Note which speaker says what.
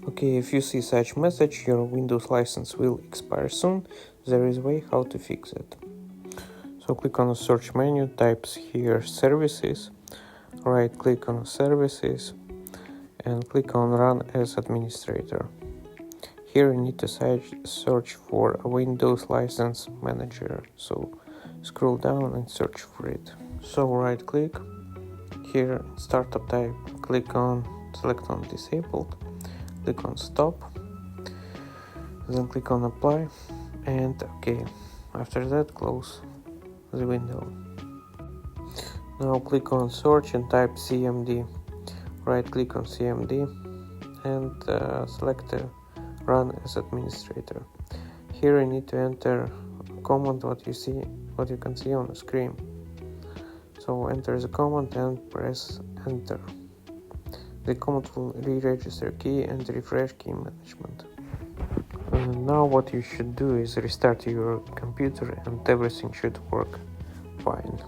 Speaker 1: Okay, if you see such message, your Windows license will expire soon. There is a way how to fix it. So click on the search menu, types here services, right click on services and click on run as administrator. Here you need to search for a Windows license manager. So scroll down and search for it. So right click, here startup type, select on disabled, click on stop, then click on apply and okay. After that close the window. Now click on search and type CMD. Right click on CMD and select run as administrator. Here you need to enter a command what you can see on the screen. So enter the command and press enter. The command will re-register key and refresh key management. And now what you should do is restart your computer and everything should work fine.